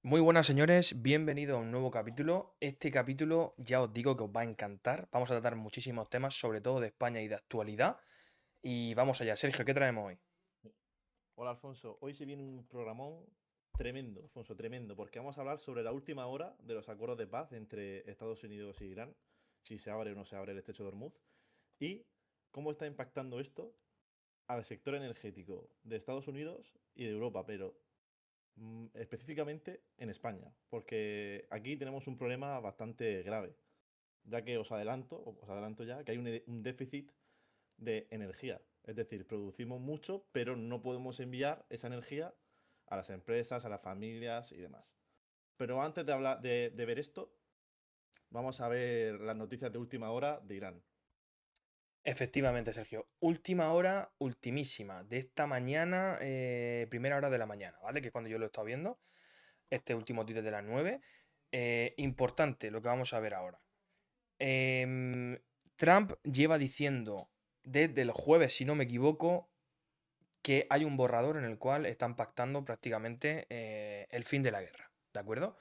Muy buenas señores, bienvenidos a un nuevo capítulo. Este capítulo ya os digo que os va a encantar. Vamos a tratar muchísimos temas, sobre todo de España y de actualidad. Y vamos allá, Sergio, ¿qué traemos hoy? Hola Alfonso, hoy se viene un programón tremendo, Alfonso, tremendo, porque vamos a hablar sobre la última hora de los acuerdos de paz entre Estados Unidos y Irán, si se abre o no se abre el estrecho de Hormuz, y cómo está impactando esto al sector energético de Estados Unidos y de Europa, pero específicamente en España, porque aquí tenemos un problema bastante grave, ya que os adelanto ya, que hay un déficit de energía. Es decir, producimos mucho, pero no podemos enviar esa energía a las empresas, a las familias y demás. Pero antes de hablar de ver esto, vamos a ver las noticias de última hora de Irán. Efectivamente, Sergio. Última hora, ultimísima, de esta mañana, primera hora de la mañana, ¿vale? Que es cuando yo lo he estado viendo, este último tuit de las 9. Importante lo que vamos a ver ahora. Em, Trump lleva diciendo desde el jueves, si no me equivoco, que hay un borrador en el cual están pactando prácticamente el fin de la guerra, ¿de acuerdo?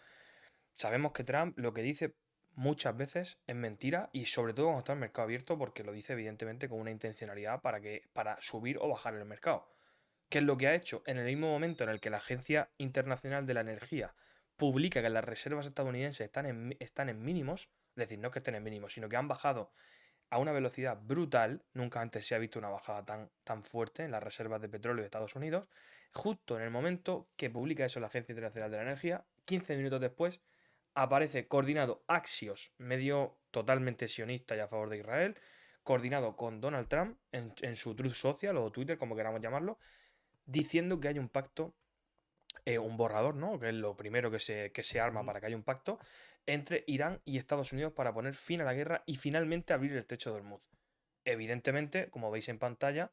Sabemos que Trump lo que dice muchas veces es mentira y sobre todo cuando está en el mercado abierto porque lo dice evidentemente con una intencionalidad para subir o bajar el mercado. ¿Qué es lo que ha hecho? En el mismo momento en el que la Agencia Internacional de la Energía publica que las reservas estadounidenses están en mínimos, es decir, no que estén en mínimos, sino que han bajado a una velocidad brutal, nunca antes se ha visto una bajada tan fuerte en las reservas de petróleo de Estados Unidos, justo en el momento que publica eso la Agencia Internacional de la Energía, 15 minutos después aparece coordinado Axios, medio totalmente sionista y a favor de Israel, coordinado con Donald Trump en su Truth Social o Twitter, como queramos llamarlo, diciendo que hay un pacto, un borrador, ¿no? Que es lo primero que se arma Ujú. para que haya un pacto entre Irán y Estados Unidos para poner fin a la guerra y finalmente abrir el estrecho de Hormuz. Evidentemente, como veis en pantalla,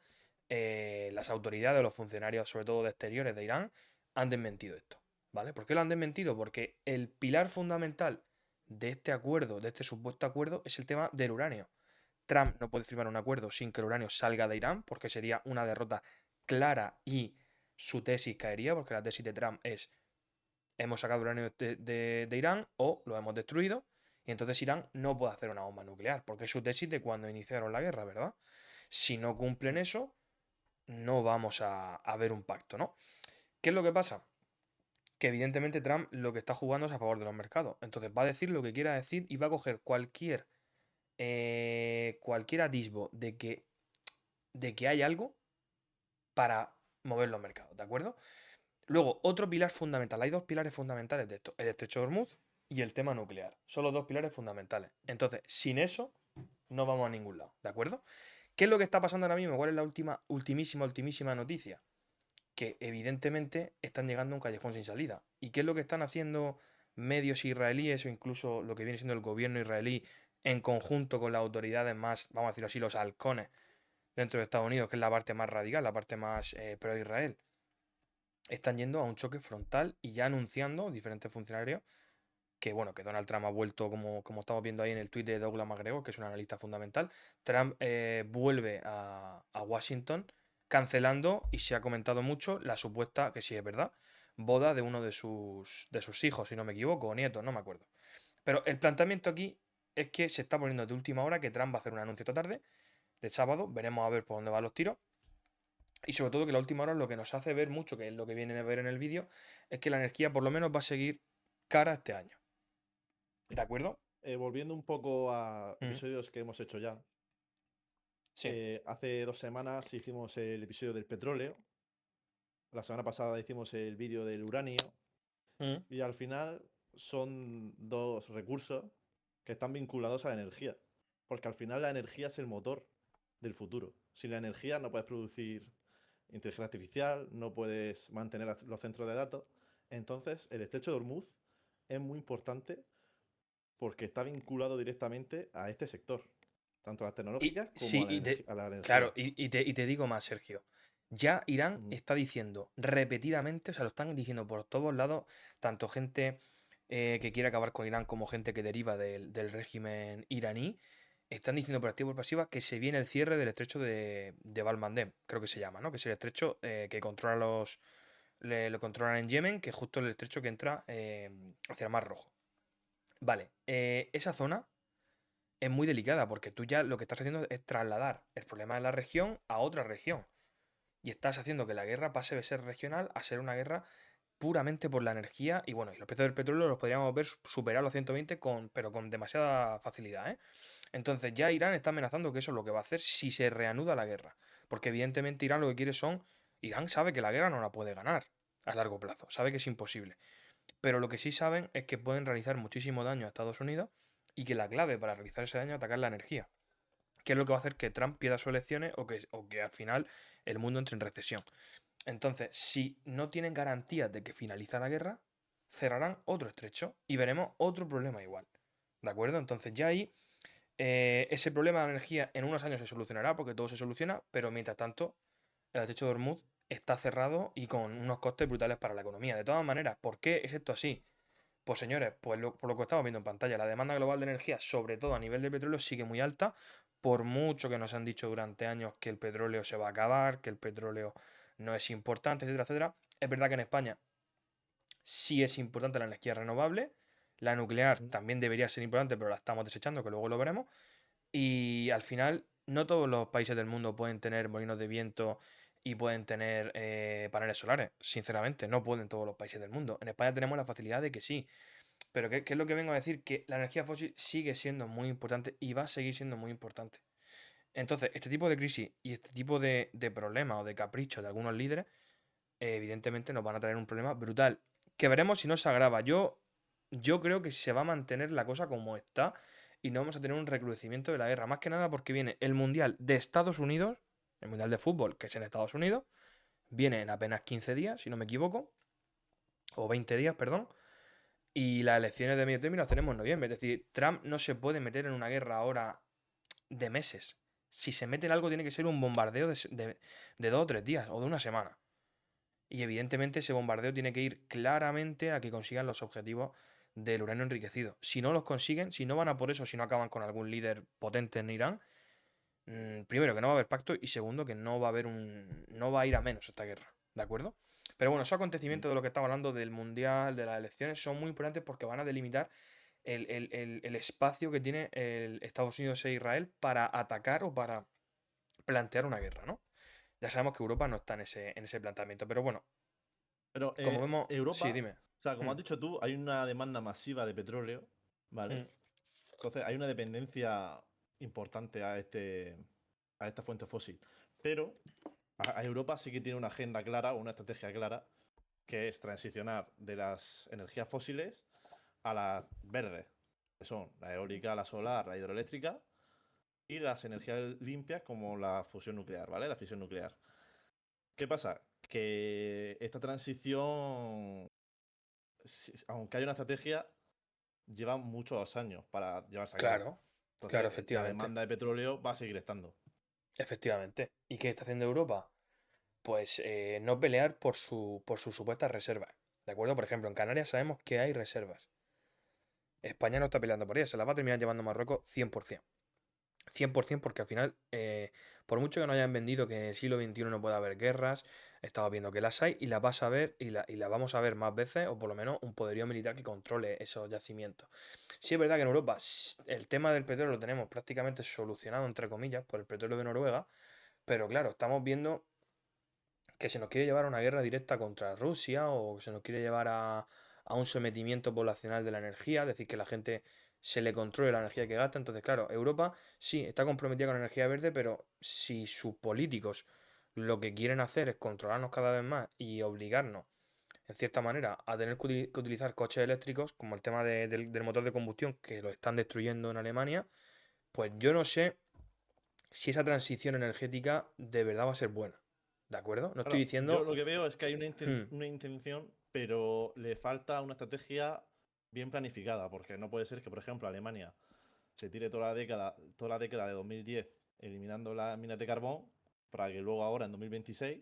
las autoridades, los funcionarios, sobre todo de exteriores de Irán, han desmentido esto. ¿Vale? ¿Por qué lo han desmentido? Porque el pilar fundamental de este acuerdo, de este supuesto acuerdo, es el tema del uranio. Trump no puede firmar un acuerdo sin que el uranio salga de Irán, porque sería una derrota clara y su tesis caería, porque la tesis de Trump es hemos sacado uranio de Irán o lo hemos destruido, y entonces Irán no puede hacer una bomba nuclear, porque es su tesis de cuando iniciaron la guerra, ¿verdad? Si no cumplen eso, no vamos a ver un pacto, ¿no? ¿Qué es lo que pasa? Que evidentemente Trump lo que está jugando es a favor de los mercados. Entonces va a decir lo que quiera decir y va a coger cualquier atisbo de que hay algo para mover los mercados, ¿de acuerdo? Luego, otro pilar fundamental. Hay dos pilares fundamentales de esto: el estrecho de Hormuz y el tema nuclear. Son los dos pilares fundamentales. Entonces, sin eso, no vamos a ningún lado, ¿de acuerdo? ¿Qué es lo que está pasando ahora mismo? ¿Cuál es la ultimísima noticia? Que evidentemente están llegando a un callejón sin salida. ¿Y qué es lo que están haciendo medios israelíes o incluso lo que viene siendo el gobierno israelí en conjunto con las autoridades más, vamos a decirlo así, los halcones dentro de Estados Unidos, que es la parte más radical, la parte más pro-Israel? Están yendo a un choque frontal y ya anunciando diferentes funcionarios que, bueno, que Donald Trump ha vuelto, como estamos viendo ahí en el tuit de Douglas MacGregor, que es un analista fundamental. Trump vuelve a Washington cancelando, y se ha comentado mucho, la supuesta, que sí es verdad, boda de uno de sus hijos, si no me equivoco, o nietos, no me acuerdo. Pero el planteamiento aquí es que se está poniendo de última hora que Trump va a hacer un anuncio esta tarde, de sábado, veremos a ver por dónde van los tiros. Y sobre todo que la última hora lo que nos hace ver mucho, que es lo que viene a ver en el vídeo, es que la energía por lo menos va a seguir cara este año. ¿De acuerdo? Volviendo un poco a Mm, episodios que hemos hecho ya. sí. Hace 2 semanas hicimos el episodio del petróleo, la semana pasada hicimos el vídeo del uranio, Mm, y al final son dos recursos que están vinculados a la energía, porque al final la energía es el motor del futuro. Sin la energía no puedes producir inteligencia artificial, no puedes mantener los centros de datos. Entonces, el estrecho de Hormuz es muy importante porque está vinculado directamente a este sector, tanto a las Y tecnológicas como sí, a a la claro, energía. y te digo más, Sergio. Ya Irán Ujú. está diciendo repetidamente, o sea, lo están diciendo por todos lados, tanto gente que quiere acabar con Irán como gente que deriva del régimen iraní, están diciendo por activa y por pasiva que se viene el cierre del estrecho de Bab el Mandeb, creo que se llama, ¿no? Que es el estrecho que controla lo controlan en Yemen, que es justo el estrecho que entra hacia el Mar Rojo. Vale, esa zona es muy delicada porque tú ya lo que estás haciendo es trasladar el problema de la región a otra región. Y estás haciendo que la guerra pase de ser regional a ser una guerra puramente por la energía. Y bueno, y los precios del petróleo los podríamos ver superar los 120 pero con demasiada facilidad, ¿eh? Entonces ya Irán está amenazando que eso es lo que va a hacer si se reanuda la guerra. Porque evidentemente Irán lo que quiere son... Irán sabe que la guerra no la puede ganar a largo plazo, sabe que es imposible. Pero lo que sí saben es que pueden realizar muchísimo daño a Estados Unidos y que la clave para realizar ese daño es atacar la energía. Que es lo que va a hacer que Trump pierda sus elecciones o que al final el mundo entre en recesión. Entonces, si no tienen garantías de que finaliza la guerra, cerrarán otro estrecho y veremos otro problema igual. ¿De acuerdo? Entonces ya ahí ese problema de la energía en unos años se solucionará porque todo se soluciona, pero mientras tanto el estrecho de Hormuz está cerrado y con unos costes brutales para la economía. De todas maneras, ¿por qué es esto así? Pues señores, pues por lo que estamos viendo en pantalla, la demanda global de energía, sobre todo a nivel de petróleo, sigue muy alta, por mucho que nos han dicho durante años que el petróleo se va a acabar, que el petróleo no es importante, etcétera, etcétera. Es verdad que en España sí es importante la energía renovable, la nuclear Mm. también debería ser importante, pero la estamos desechando, que luego lo veremos. Y al final, no todos los países del mundo pueden tener molinos de viento y pueden tener paneles solares. Sinceramente, no pueden todos los países del mundo. En España tenemos la facilidad de que sí. Pero ¿qué es lo que vengo a decir? Que la energía fósil sigue siendo muy importante y va a seguir siendo muy importante. Entonces, este tipo de crisis y este tipo de problemas o de caprichos de algunos líderes, evidentemente nos van a traer un problema brutal. Que veremos si no se agrava. Yo creo que se va a mantener la cosa como está y no vamos a tener un recrudecimiento de la guerra. Más que nada porque viene el Mundial de Estados Unidos, el Mundial de Fútbol, que es en Estados Unidos, viene en apenas 15 días, si no me equivoco, o 20 días, perdón. Y las elecciones de medio término las tenemos en noviembre. Es decir, Trump no se puede meter en una guerra ahora de meses. Si se mete en algo, tiene que ser un bombardeo de 2 o 3 días o de una semana. Y evidentemente ese bombardeo tiene que ir claramente a que consigan los objetivos del uranio enriquecido. Si no los consiguen, si no van a por eso, si no acaban con algún líder potente en Irán, primero que no va a haber pacto y segundo que no va a haber no va a ir a menos esta guerra, ¿de acuerdo? Pero bueno, esos Mm. acontecimientos de lo que estamos hablando del mundial, de las elecciones, son muy importantes porque van a delimitar el espacio que tiene Estados Unidos e Israel para atacar o para plantear una guerra, ¿no? Ya sabemos que Europa no está en ese planteamiento, pero bueno, Pero como vemos, sí, Europa, dime. o sea, como Hmm, has dicho tú, hay una demanda masiva de petróleo, ¿vale? hmm, Entonces hay una dependencia importante a esta fuente fósil. Pero a Europa sí que tiene una agenda clara, una estrategia clara, que es transicionar de las energías fósiles a las verdes, que son la eólica, la solar, la hidroeléctrica, y las energías limpias como la fusión nuclear, ¿vale? La fisión nuclear. ¿Qué pasa? Que esta transición, aunque haya una estrategia, lleva muchos años para llevarse a cabo. claro, claro, Entonces, la efectivamente, demanda de petróleo va a seguir estando. efectivamente. ¿Y qué está haciendo Europa? Pues no pelear por sus supuestas reservas, ¿de acuerdo? Por ejemplo, en Canarias sabemos que hay reservas. España no está peleando por ellas, se las va a terminar llevando Marruecos 100%. 100% porque al final, por mucho que nos hayan vendido que en el siglo XXI no puede haber guerras, estamos viendo que las hay y las vas a ver y las vamos a ver más veces, o por lo menos un poderío militar que controle esos yacimientos. Sí es verdad que en Europa el tema del petróleo lo tenemos prácticamente solucionado, entre comillas, por el petróleo de Noruega, pero claro, estamos viendo que se nos quiere llevar a una guerra directa contra Rusia o se nos quiere llevar a un sometimiento poblacional de la energía, es decir, que la gente se le controle la energía que gasta. Entonces, claro, Europa sí está comprometida con la energía verde, pero si sus políticos lo que quieren hacer es controlarnos cada vez más y obligarnos, en cierta manera, a tener que utilizar coches eléctricos, como el tema del motor de combustión, que lo están destruyendo en Alemania, pues yo no sé si esa transición energética de verdad va a ser buena. ¿De acuerdo? No estoy Claro, yo diciendo... lo que veo es que hay Hmm, una intención, pero le falta una estrategia bien planificada, porque no puede ser que, por ejemplo, Alemania se tire toda la década de 2010 eliminando las minas de carbón para que luego ahora en 2026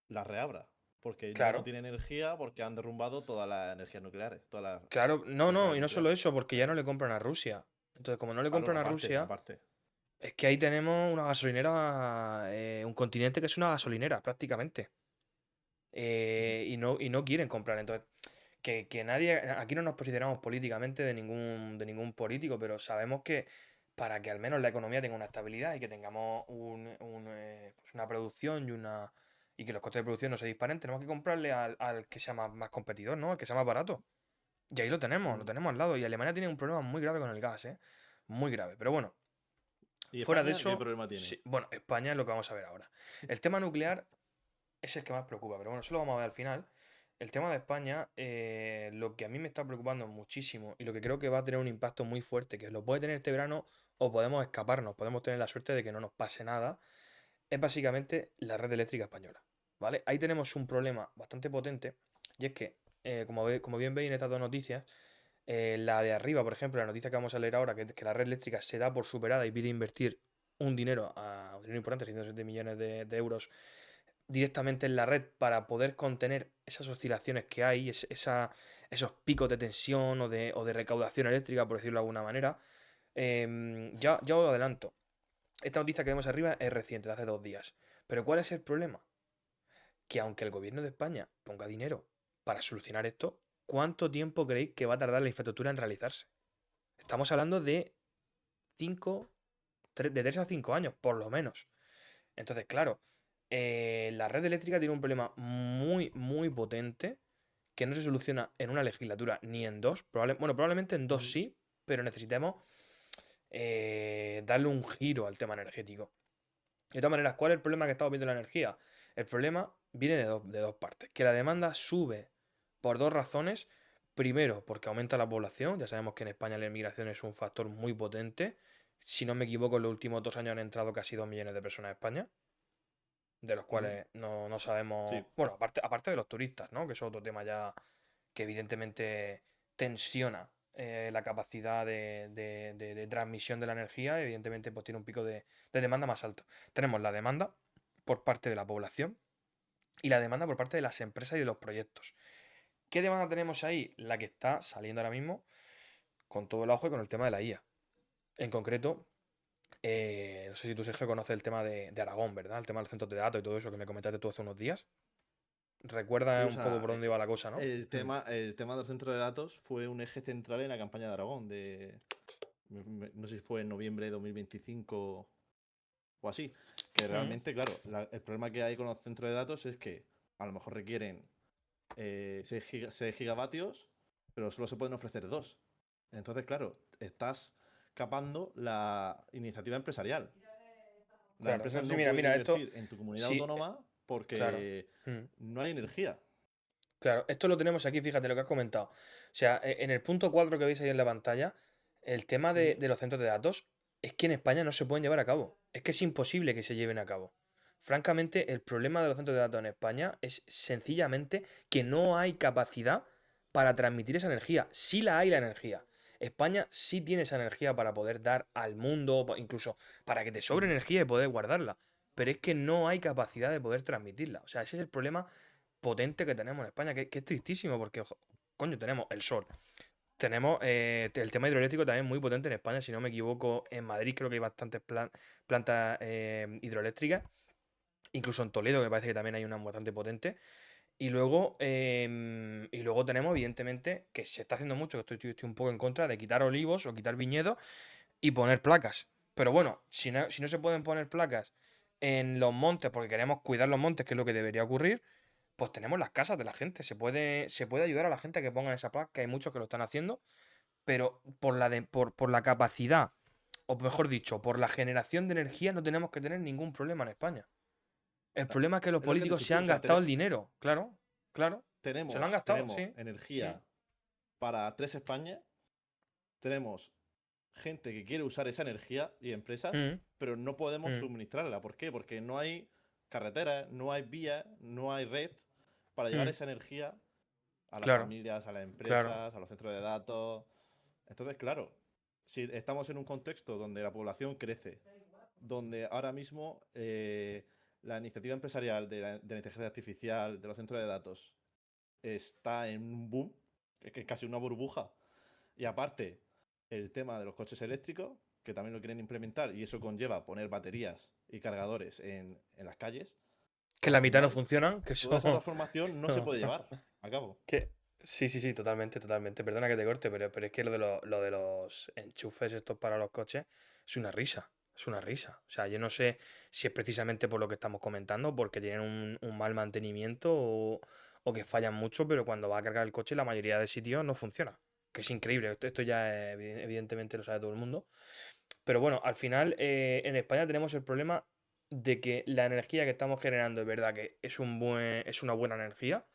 las reabra, porque ya no claro, tiene energía porque han derrumbado todas las energías nucleares, todas las claro, no, no, centrales y no solo nucleares. eso, porque ya no le compran a Rusia. Entonces, como no le Claro, compran a aparte, Rusia, aparte. es que ahí tenemos una gasolinera, un continente que es una gasolinera, prácticamente. y no quieren comprar. Entonces, que nadie, aquí no nos posicionamos políticamente de ningún político, pero sabemos que para que al menos la economía tenga una estabilidad y que tengamos pues una producción y que los costes de producción no se disparen, tenemos que comprarle al que sea más competidor, ¿no? Al que sea más barato. Y ahí lo Ujú. tenemos al lado. Y Alemania tiene un problema muy grave con el gas, ¿eh? Muy grave. Pero bueno, ¿Y fuera de España qué eso, problema tiene? sí, bueno, España es lo que vamos a ver ahora. El tema nuclear es el que más preocupa, pero bueno, eso lo vamos a ver al final. El tema de España, lo que a mí me está preocupando muchísimo y lo que creo que va a tener un impacto muy fuerte, que lo puede tener este verano o podemos escaparnos, podemos tener la suerte de que no nos pase nada, es básicamente la red eléctrica española, ¿vale? Ahí tenemos un problema bastante potente y es que, como bien veis en estas dos noticias, la de arriba, por ejemplo, la noticia que vamos a leer ahora, que la red eléctrica se da por superada y pide invertir un dinero importante, 107 millones de euros directamente en la red para poder contener esas oscilaciones que hay, esos picos de tensión o de recaudación eléctrica, por decirlo de alguna manera. Ya os adelanto, esta noticia que vemos arriba es reciente, de hace 2 días. Pero ¿cuál es el problema? Que aunque el gobierno de España ponga dinero para solucionar esto, ¿cuánto tiempo creéis que va a tardar la infraestructura en realizarse? Estamos hablando de 5, de 3 a 5 años, por lo menos. Entonces, claro, la red eléctrica tiene un problema muy, muy potente que no se soluciona en una legislatura ni en dos. Bueno, probablemente en dos Ujú. sí, pero necesitamos darle un giro al tema energético. De todas maneras, ¿cuál es el problema que estamos viendo en la energía? El problema viene de dos partes. Que la demanda sube por dos razones. Primero, porque aumenta la población. Ya sabemos que en España la inmigración es un factor muy potente. Si no me equivoco, en los últimos 2 años han entrado casi 2 millones de personas a España, de los Ujú. cuales no sabemos. Sí. Bueno, aparte de los turistas, ¿no? Que eso es otro tema ya que evidentemente tensiona la capacidad de transmisión de la energía. Evidentemente, pues tiene un pico de demanda más alto. Tenemos la demanda por parte de la población y la demanda por parte de las empresas y de los proyectos. ¿Qué demanda tenemos ahí? La que está saliendo ahora mismo con todo el auge con el tema de la IA. En concreto, no sé si tú, Sergio, conoces el tema de Aragón, ¿verdad? El tema de los centros de datos y todo eso que me comentaste tú hace unos días. Sí, Recuerda o un poco sea, por dónde iba la cosa, ¿no? Mm. el tema del centro de datos fue un eje central en la campaña de Aragón, no sé si fue en noviembre de 2025 o así, que Mm. realmente, claro, el problema que hay con los centros de datos es que a lo mejor requieren 6 gigavatios, pero solo se pueden ofrecer 2. Entonces, claro, estás capando la iniciativa empresarial. Las Claro, no empresas sé, no mira, pueden mira, esto invertir en tu comunidad sí, autónoma claro. porque Mm. no hay energía. Claro, esto lo tenemos aquí, fíjate lo que has comentado. O sea, en el punto 4 que veis ahí en la pantalla, el tema Ujú. de los centros de datos es que en España no se pueden llevar a cabo. Es que es imposible que se lleven a cabo. Francamente, el problema de los centros de datos en España es sencillamente que no hay capacidad para transmitir esa energía. Sí la hay la energía. España sí tiene esa energía para poder dar al mundo, incluso para que te sobre Ujú. energía y poder guardarla. Pero es que no hay capacidad de poder transmitirla. O sea, ese es el problema potente que tenemos en España, que es tristísimo porque, coño, tenemos el sol. Tenemos el tema hidroeléctrico también muy potente en España, si no me equivoco, en Madrid creo que hay bastantes plantas hidroeléctricas, incluso en Toledo, que me parece que también hay una bastante potente. Y luego tenemos, evidentemente, que se está haciendo mucho, que estoy un poco en contra de quitar olivos o quitar viñedos y poner placas. Pero bueno, si no se pueden poner placas en los montes porque queremos cuidar los montes, que es lo que debería ocurrir, pues tenemos las casas de la gente. Se puede ayudar a la gente a que pongan esa placa, que hay muchos que lo están haciendo, pero por la capacidad, o mejor dicho, por la generación de energía no tenemos que tener ningún problema en España. El problema es que los Es lo que has políticos dicho se tú, o han sea, gastado el dinero. Claro, claro. Se lo han gastado, tenemos sí. Mm, energía para 3 España, tenemos gente que quiere usar esa energía y empresas, mm, pero no podemos mm, suministrarla. ¿Por qué? Porque no hay carreteras, no hay vías, no hay red para llevar mm. esa energía a las Claro, familias, a las claro. empresas, a los centros de datos. Entonces, claro, si estamos en un contexto donde la población crece, donde ahora mismo la iniciativa empresarial de la inteligencia artificial, de los centros de datos, está en un boom, que es casi una burbuja, y aparte el tema de los coches eléctricos, que también lo quieren implementar, y eso conlleva poner baterías y cargadores en las calles, Que Pues al la mitad no final, funcionan, que toda esa son... transformación no se puede llevar a cabo. que... Sí, sí, sí, totalmente, totalmente. Perdona que te corte, pero es que lo de los enchufes estos para los coches es una risa. Es una risa. O sea, yo no sé si es precisamente por lo que estamos comentando, porque tienen un mal mantenimiento o que fallan mucho, pero cuando va a cargar el coche la mayoría de sitios no funciona. Que es increíble. Esto ya evidentemente lo sabe todo el mundo. Pero bueno, al final en España tenemos el problema de que la energía que estamos generando es verdad que es una buena energía,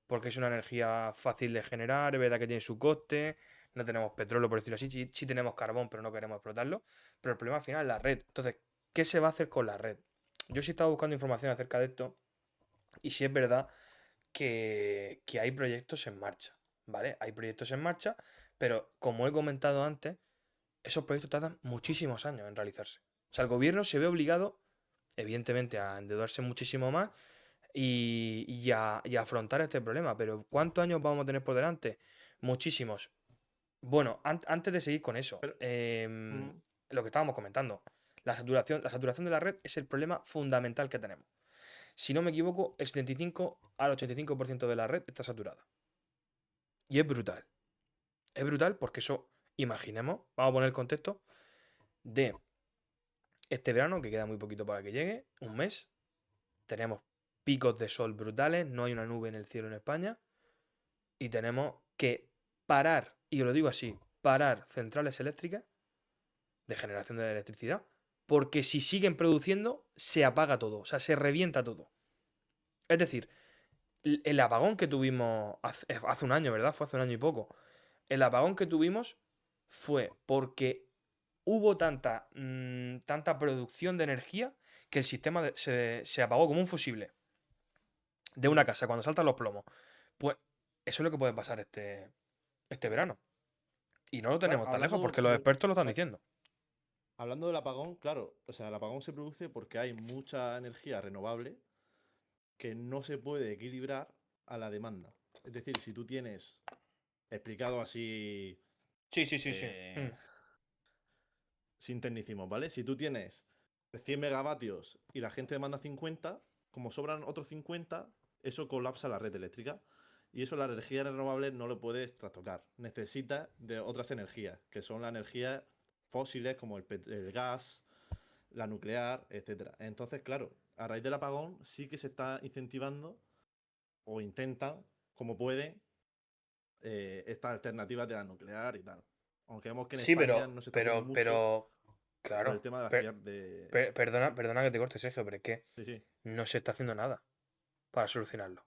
porque es una energía fácil de generar, es verdad que tiene su coste, no tenemos petróleo, por decirlo así, sí, sí tenemos carbón, pero no queremos explotarlo, pero el problema al final es la red. Entonces, ¿qué se va a hacer con la red? Yo sí he estado buscando información acerca de esto y sí es verdad que hay proyectos en marcha, ¿vale? Hay proyectos en marcha, pero como he comentado antes, esos proyectos tardan muchísimos años en realizarse. O sea, el gobierno se ve obligado, evidentemente, a endeudarse muchísimo más y a afrontar este problema. Pero ¿cuántos años vamos a tener por delante? Muchísimos. Bueno, antes de seguir con eso, Pero, mm, lo que estábamos comentando, la saturación de la red es el problema fundamental que tenemos. Si no me equivoco, el 75 al 85% de la red está saturada. Y es brutal. Es brutal porque eso, imaginemos, vamos a poner el contexto de este verano, que queda muy poquito para que llegue, un mes, tenemos picos de sol brutales, no hay una nube en el cielo en España y tenemos que parar, y lo digo así, parar centrales eléctricas de generación de electricidad, porque si siguen produciendo, se apaga todo, o sea, se revienta todo. Es decir, el apagón que tuvimos hace un año, ¿verdad? Fue hace un año y poco. El apagón que tuvimos fue porque hubo tanta producción de energía que el sistema se apagó como un fusible de una mm, casa cuando saltan los plomos. Pues eso es lo que puede pasar este verano. Y no lo claro, tenemos tan lejos porque los expertos lo están diciendo. hablando del apagón, claro, o sea, el apagón se produce porque hay mucha energía renovable que no se puede equilibrar a la demanda. Es decir, si tú tienes, explicado así, Sí, sí, sí, sí. eh, sin tecnicismos, ¿vale? Si tú tienes 100 megavatios y la gente demanda 50, como sobran otros 50, eso colapsa la red eléctrica. Y eso la energía renovable no lo puedes trastocar. Necesita de otras energías, que son las energías fósiles como el gas, la nuclear, etcétera. Entonces, claro, a raíz del apagón sí que se está incentivando o intentan, como pueden, estas alternativas de la nuclear y tal. Aunque vemos que en Sí, España no se está haciendo mucho por el claro. tema de la ciudad de... Perdona que te corte, Sergio, pero es que Sí, sí. no se está haciendo nada para solucionarlo.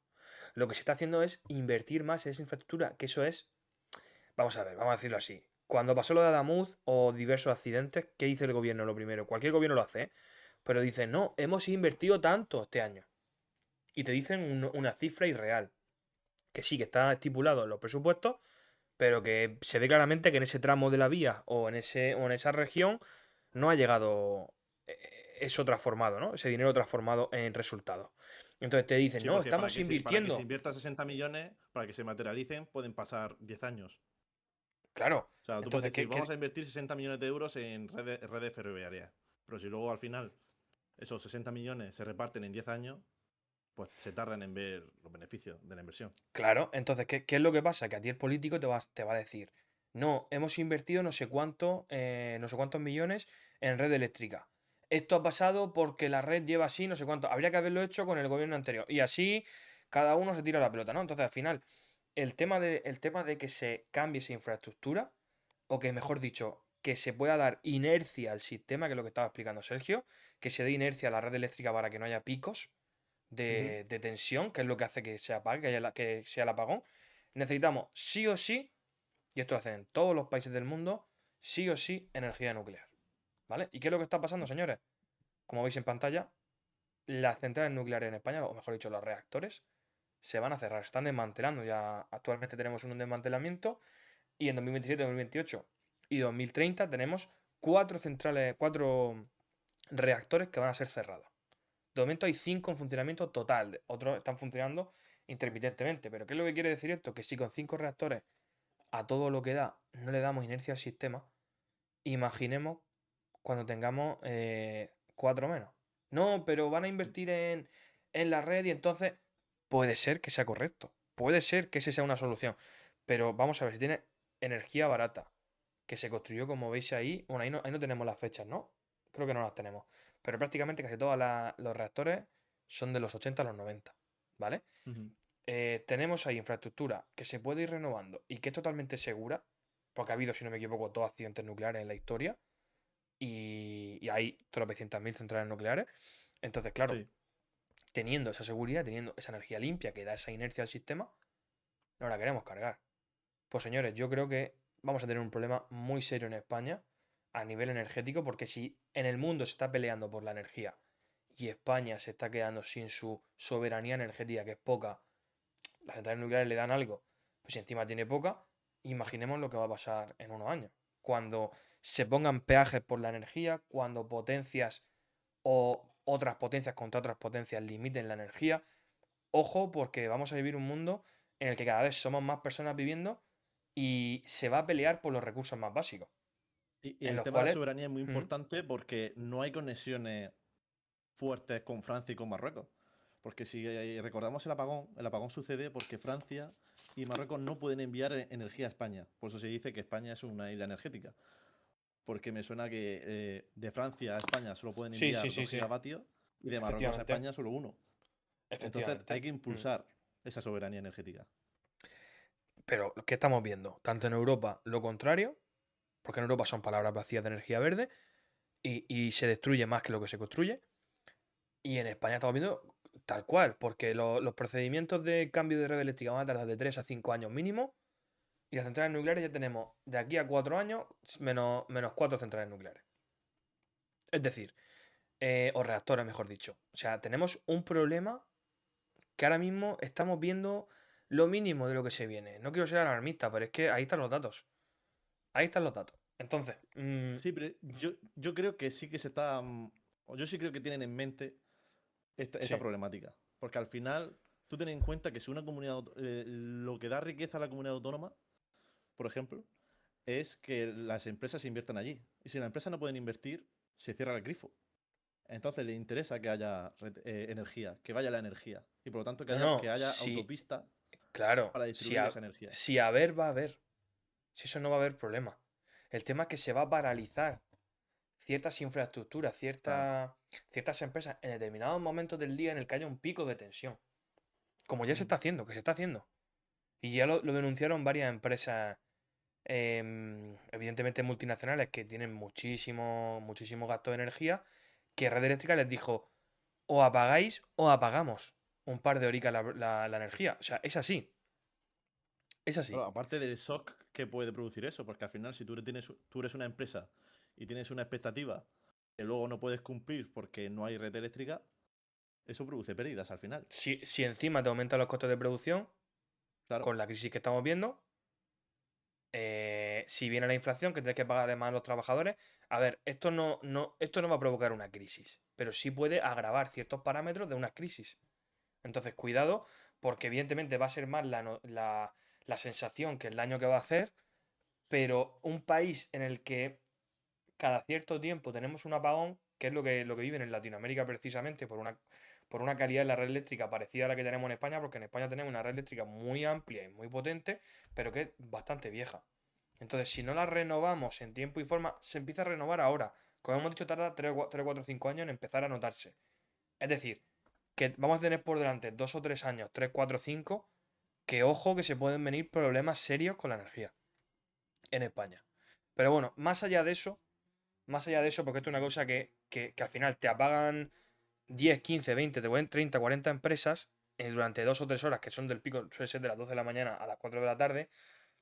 Lo que se está haciendo es invertir más en esa infraestructura, que eso es, vamos a ver, vamos a decirlo así. Cuando pasó lo de Adamuz o diversos accidentes, ¿qué hizo el gobierno lo primero? Cualquier gobierno lo hace, ¿eh? Pero dice, no, hemos invertido tanto este año. Y te dicen una cifra irreal. Que sí, que está estipulado en los presupuestos, pero que se ve claramente que en ese tramo de la vía o en esa región no ha llegado eh, eso transformado, ¿no? Ese dinero transformado en resultados. Entonces te dicen, Sí, no, porque estamos para que se invirtiendo. invierta 60 millones, para que se materialicen, pueden pasar 10 años. Claro. O sea, tú puedes Entonces, decir, vamos a invertir 60 millones de euros en redes ferroviarias. Pero si luego al final esos 60 millones se reparten en 10 años, pues se tardan en ver los beneficios de la inversión. claro, entonces, ¿qué es lo que pasa? Que a ti el político te va a decir, no, hemos invertido no sé cuántos millones en red eléctrica. Esto ha pasado porque la red lleva así, no sé cuánto. Habría que haberlo hecho con el gobierno anterior. Y así cada uno se tira la pelota, ¿no? Entonces, al final, el tema de que se cambie esa infraestructura, o que mejor dicho, que se pueda dar inercia al sistema, que es lo que estaba explicando Sergio, que se dé inercia a la red eléctrica para que no haya picos Ujú. de tensión, que es lo que hace que se apague, que sea el apagón. Necesitamos sí o sí, y esto lo hacen en todos los países del mundo, sí o sí energía nuclear. ¿Vale? ¿Y qué es lo que está pasando, señores? Como veis en pantalla, las centrales nucleares en España, o mejor dicho, los reactores, se van a cerrar, se están desmantelando. Ya actualmente tenemos un desmantelamiento y en 2027, 2028 y 2030 tenemos cuatro reactores que van a ser cerrados. De momento hay 5 en funcionamiento total, otros están funcionando intermitentemente. Pero ¿qué es lo que quiere decir esto? Que si con 5 reactores a todo lo que da no le damos inercia al sistema, imaginemos cuando tengamos 4 menos. No, pero van a invertir en la red y entonces puede ser que sea correcto. Puede ser que esa sea una solución. Pero vamos a ver, si tiene energía barata, que se construyó como veis ahí, bueno, ahí no tenemos las fechas, ¿no? Creo que no las tenemos. Pero prácticamente casi todos los reactores son de los 80 a los 90, ¿vale? Ujú. Tenemos ahí infraestructura que se puede ir renovando y que es totalmente segura, porque ha habido, si no me equivoco, dos accidentes nucleares en la historia y hay tropecientas mil centrales nucleares. Entonces, claro, Sí. teniendo esa seguridad, teniendo esa energía limpia que da esa inercia al sistema, no la queremos cargar. Pues señores, yo creo que vamos a tener un problema muy serio en España a nivel energético, porque si en el mundo se está peleando por la energía y España se está quedando sin su soberanía energética, que es poca, las centrales nucleares le dan algo, pues si encima tiene poca, imaginemos lo que va a pasar en unos años. Cuando se pongan peajes por la energía, cuando potencias o otras potencias contra otras potencias limiten la energía. Ojo, porque vamos a vivir un mundo en el que cada vez somos más personas viviendo y se va a pelear por los recursos más básicos, Y en el los tema de la cuales... soberanía es muy ¿Mm? importante porque no hay conexiones fuertes con Francia y con Marruecos. Porque si recordamos el apagón sucede porque Francia y Marruecos no pueden enviar energía a España. Por eso se dice que España es una isla energética. Porque me suena que de Francia a España solo pueden Sí, sí, enviar sí, 2 sí, gigavatios y de Marruecos a efectivamente, España solo uno. Entonces hay efectivamente. que Mm. impulsar esa soberanía energética. Pero, ¿qué estamos viendo? Tanto en Europa lo contrario, porque en Europa son palabras vacías de energía verde y se destruye más que lo que se construye, y en España estamos viendo tal cual, porque los procedimientos de cambio de red eléctrica van a tardar de 3 a 5 años mínimo. Y las centrales nucleares ya tenemos de aquí a 4 años menos 4 centrales nucleares. Es decir, o reactores, mejor dicho. O sea, tenemos un problema que ahora mismo estamos viendo lo mínimo de lo que se viene. No quiero ser alarmista, pero es que ahí están los datos. Ahí están los datos. Entonces, Sí, pero yo creo que sí que se está. O yo sí creo que tienen en mente esta sí. problemática. Porque al final, tú ten en cuenta que si una comunidad. Lo que da riqueza a la comunidad autónoma, por ejemplo, es que las empresas inviertan allí. Y si las empresas no pueden invertir, se cierra el grifo. Entonces le interesa que haya energía, que vaya la energía. Y por lo tanto No, que no, haya sí, autopista claro. para Si distribuir a, esa energía. si a ver, va a haber. Si eso no va a haber problema. El tema es que se va a paralizar ciertas infraestructuras, Claro. ciertas empresas en determinados momentos del día en el que haya un pico de tensión. Como ya se Ujú. está haciendo, que se está haciendo. Y ya lo denunciaron varias empresas, evidentemente multinacionales, que tienen muchísimo gasto de energía, que Red Eléctrica les dijo, o apagáis o apagamos un par de horitas la energía. O sea, es así, es así. Claro, aparte del shock que puede producir eso, porque al final si tú eres una empresa y tienes una expectativa que luego no puedes cumplir porque no hay red eléctrica, eso produce pérdidas al final. Si encima te aumentan los costes de producción, Claro, con la crisis que estamos viendo, si viene la inflación, que tienes que pagarle más a los trabajadores. A ver, esto no va a provocar una crisis, pero sí puede agravar ciertos parámetros de una crisis. Entonces, cuidado, porque evidentemente va a ser más la sensación que el daño que va a hacer, pero un país en el que cada cierto tiempo tenemos un apagón, que es lo que viven en Latinoamérica precisamente, por una calidad de la red eléctrica parecida a la que tenemos en España, porque en España tenemos una red eléctrica muy amplia y muy potente, pero que es bastante vieja. Entonces, si no la renovamos en tiempo y forma, se empieza a renovar ahora. Como hemos dicho, tarda 3, 4, 5 años en empezar a notarse. Es decir, que vamos a tener por delante 2 o 3 años, 3, 4, 5, que ojo que se pueden venir problemas serios con la energía en España. Pero bueno, más allá de eso, porque esto es una cosa que al final te apagan 10, 15, 20, 30, 40 empresas durante 2 o 3 horas, que son del pico, suele ser de las 12 de la mañana a las 4 de la tarde,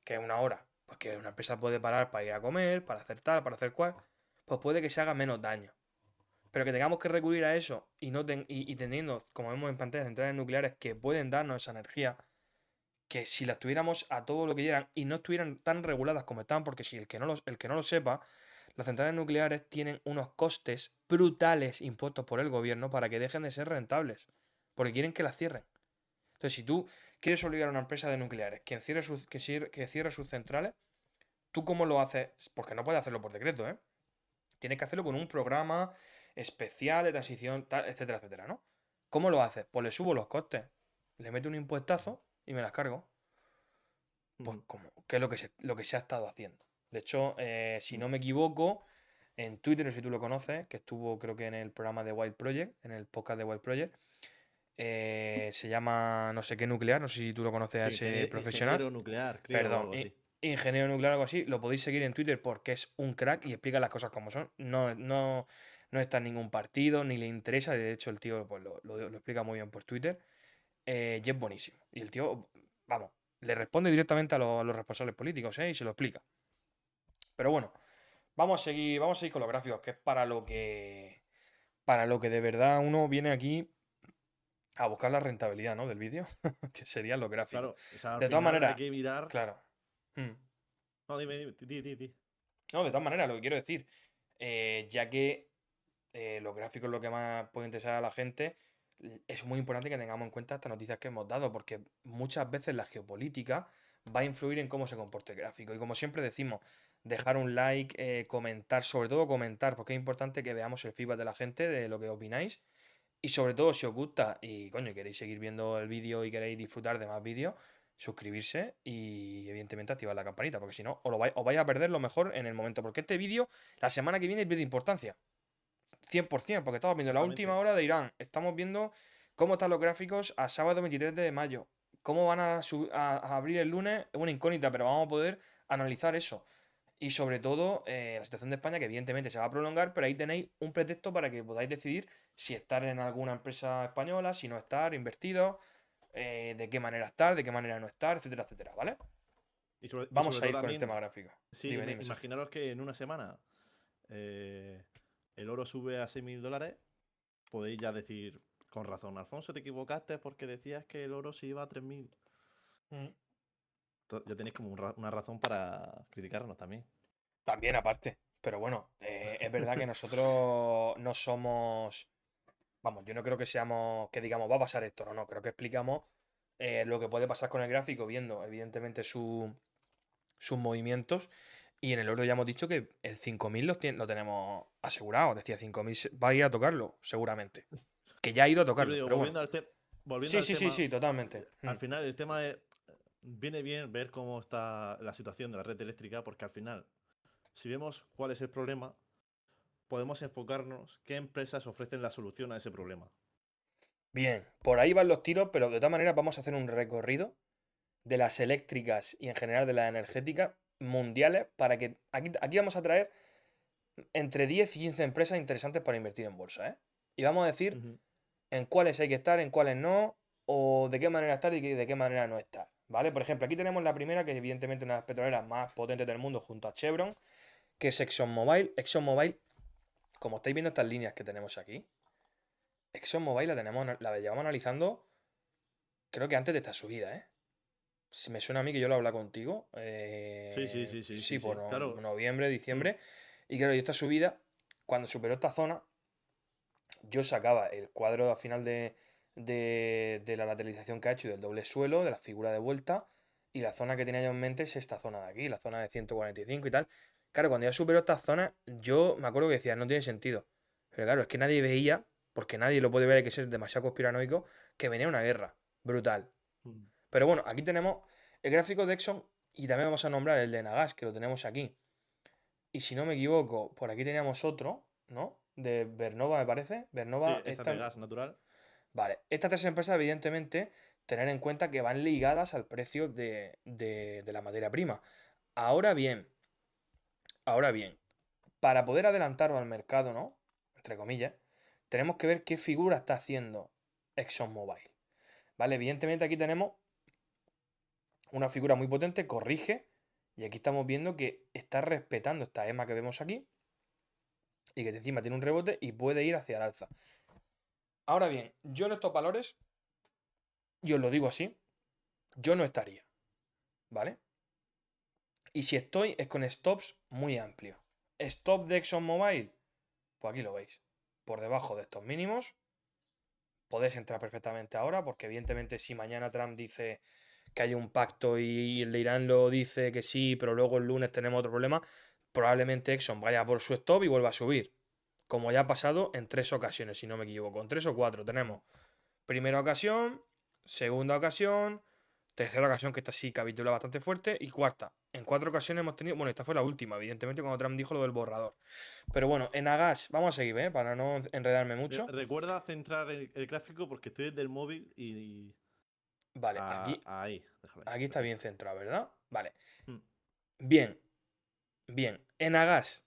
que es una hora, pues que una empresa puede parar para ir a comer, para hacer tal, para hacer cual, pues puede que se haga menos daño. Pero que tengamos que recurrir a eso y teniendo, como vemos en pantalla, centrales nucleares que pueden darnos esa energía, que si las tuviéramos a todo lo que dieran y no estuvieran tan reguladas como están, porque si el que no lo sepa, las centrales nucleares tienen unos costes brutales impuestos por el gobierno para que dejen de ser rentables, porque quieren que las cierren. Entonces, si tú quieres obligar a una empresa de nucleares que cierre sus centrales, ¿tú cómo lo haces? Porque no puedes hacerlo por decreto, ¿eh? Tienes que hacerlo con un programa especial de transición, tal, etcétera, etcétera, ¿no? ¿Cómo lo haces? Pues le subo los costes. Le meto un impuestazo y me las cargo. Pues Ujú. como, que es lo que se ha estado haciendo. De hecho, si Mm. no me equivoco, en Twitter, no sé si tú lo conoces, que estuvo creo que en el programa de Wild Project, en el podcast de Wild Project, se llama no sé qué nuclear, no sé si tú lo conoces a Sí, ese profesional. ingeniero nuclear, creo, o Perdón, algo así. ingeniero nuclear o algo así, lo podéis seguir en Twitter porque es un crack y explica las cosas como son. No está en ningún partido, ni le interesa. De hecho, el tío pues, lo explica muy bien por Twitter. Y es buenísimo. Y el tío, vamos, le responde directamente a los responsables políticos, ¿eh? Y se lo explica. Pero bueno, vamos a seguir con los gráficos, que es para lo que de verdad uno viene aquí a buscar la rentabilidad, ¿no? Del vídeo, que serían los gráficos. Claro, o sea, al De todas final hay maneras, que mirar. claro. mm, No, dime, di. No, de todas maneras, lo que quiero decir, ya que los gráficos es lo que más puede interesar a la gente, es muy importante que tengamos en cuenta estas noticias que hemos dado, porque muchas veces la geopolítica va a influir en cómo se comporte el gráfico. Y como siempre decimos, dejar un like, comentar, sobre todo comentar, porque es importante que veamos el feedback de la gente, de lo que opináis. Y sobre todo, si os gusta y coño, queréis seguir viendo el vídeo y queréis disfrutar de más vídeos, suscribirse y evidentemente activar la campanita, porque si no, os vais a perder lo mejor en el momento. Porque este vídeo, la semana que viene, es de importancia. 100%, porque estamos viendo la última Exactamente. hora de Irán. Estamos viendo cómo están los gráficos a sábado 23 de mayo. Cómo van a abrir el lunes, es una incógnita, pero vamos a poder analizar eso. Y sobre todo, la situación de España, que evidentemente se va a prolongar, pero ahí tenéis un pretexto para que podáis decidir si estar en alguna empresa española, si no estar, invertido, de qué manera estar, de qué manera no estar, etcétera, etcétera, ¿vale? Y Vamos sobre a todo ir con el también, tema gráfico. sí, Dime, dime, Sergio. imaginaros que en una semana eh, el oro sube a $6.000, podéis ya decir, con razón, Alfonso, te equivocaste porque decías que el oro se iba a 3.000. Mm. Ya tenéis como una razón para criticarnos también. También aparte. Pero bueno, es verdad que nosotros no somos. Vamos, yo no creo que seamos. Que digamos, va a pasar esto. No, no. Creo que explicamos lo que puede pasar con el gráfico, viendo, evidentemente, sus movimientos. Y en el oro ya hemos dicho que el 5000 lo tenemos asegurado. Decía, 5000 va a ir a tocarlo, seguramente. Que ya ha ido a Siempre tocarlo, digo, pero bueno. volviendo Sí, al sí, sí, tema, sí, totalmente. al final el tema es, viene bien ver cómo está la situación de la red eléctrica, porque al final, si vemos cuál es el problema, podemos enfocarnos qué empresas ofrecen la solución a ese problema. Bien, por ahí van los tiros, pero de todas maneras vamos a hacer un recorrido de las eléctricas y en general de las energéticas mundiales para que aquí vamos a traer entre 10 y 15 empresas interesantes para invertir en bolsa, ¿eh? Y vamos a decir Ujú. en cuáles hay que estar, en cuáles no, o de qué manera estar y de qué manera no estar, ¿vale? Por ejemplo, aquí tenemos la primera, que es evidentemente una de las petroleras más potentes del mundo junto a Chevron, que es ExxonMobil. ExxonMobil, como estáis viendo estas líneas que tenemos aquí, ExxonMobil la llevamos analizando creo que antes de esta subida, ¿eh? Si me suena a mí que yo lo he hablado contigo, Sí, sí, sí, sí, sí, sí, por sí. Claro. noviembre, Mm. diciembre, y claro, y esta subida, cuando superó esta zona, yo sacaba el cuadro al final de la lateralización que ha hecho y del doble suelo, de la figura de vuelta, y la zona que tenía yo en mente es esta zona de aquí, la zona de 145 y tal. Claro, cuando ya superó esta zona, yo me acuerdo que decía, no tiene sentido. Pero claro, es que nadie veía, porque nadie lo puede ver, hay que ser demasiado conspiranoico, que venía una guerra brutal. Mm. Pero bueno, aquí tenemos el gráfico de Exxon y también vamos a nombrar el de Nagas, que lo tenemos aquí. Y si no me equivoco, por aquí teníamos otro, ¿no? De Vernova, me parece. Sí, Vernova, esta es de esta. gas natural. Vale, estas tres empresas, evidentemente, tener en cuenta que van ligadas al precio de la materia prima. Ahora bien, ahora bien, para poder adelantarnos al mercado, ¿no? Entre comillas, tenemos que ver qué figura está haciendo ExxonMobil. Vale, evidentemente aquí tenemos una figura muy potente, corrige, y aquí estamos viendo que está respetando esta EMA que vemos aquí, y que encima tiene un rebote y puede ir hacia el alza. Ahora bien, yo en estos valores, yo os lo digo así, yo no estaría, ¿vale? Y si estoy, es con stops muy amplios. Stop de ExxonMobil, pues aquí lo veis. Por debajo de estos mínimos, podéis entrar perfectamente ahora, porque evidentemente si mañana Trump dice que hay un pacto y el de Irán lo dice que sí, pero luego el lunes tenemos otro problema, probablemente Exxon vaya por su stop y vuelva a subir. Como ya ha pasado en tres ocasiones, si no me equivoco. En tres o cuatro tenemos. Primera ocasión, segunda ocasión, tercera ocasión, que esta sí capitula bastante fuerte, y cuarta. En 4 ocasiones hemos tenido. Bueno, esta fue la última, evidentemente, cuando Trump dijo lo del borrador. Pero bueno, en Agas, vamos a seguir, ¿eh? Para no enredarme mucho. Recuerda centrar el gráfico porque estoy desde el móvil y Vale, aquí, ahí, déjame ahí. aquí está bien Perfecto. centrado, ¿verdad? Vale. Mm. Bien, bien. En Agas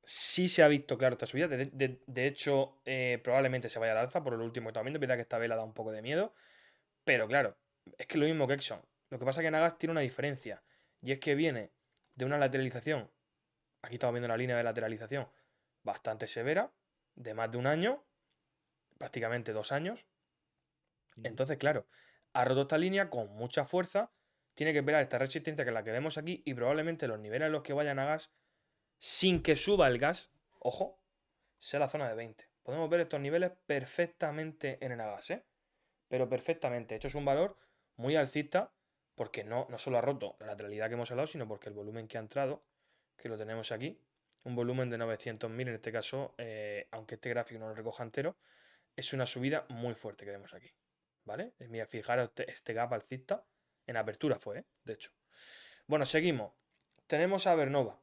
sí se ha visto claro esta subida. De hecho, probablemente se vaya al alza por lo último que estamos viendo. Es verdad que esta vela da un poco de miedo. Pero claro, es que es lo mismo que Exxon. Lo que pasa es que Nagas tiene una diferencia. Y es que viene de una lateralización. Aquí estamos viendo la línea de lateralización bastante severa. De más de un año. Prácticamente 2 años. Ujú. Entonces, claro, ha roto esta línea con mucha fuerza. Tiene que esperar esta resistencia que es la que vemos aquí. Y probablemente los niveles en los que vayan a gas, sin que suba el gas, ojo, sea la zona de 20. Podemos ver estos niveles perfectamente en el gas, ¿eh? Pero perfectamente. Esto es un valor muy alcista porque no solo ha roto la lateralidad que hemos hablado, sino porque el volumen que ha entrado, que lo tenemos aquí, un volumen de 900.000 en este caso, aunque este gráfico no lo recoja entero, es una subida muy fuerte que vemos aquí. ¿Vale? Mira, fijaros este gap alcista. En apertura fue, ¿eh? De hecho. Bueno, seguimos. Tenemos a Vernova.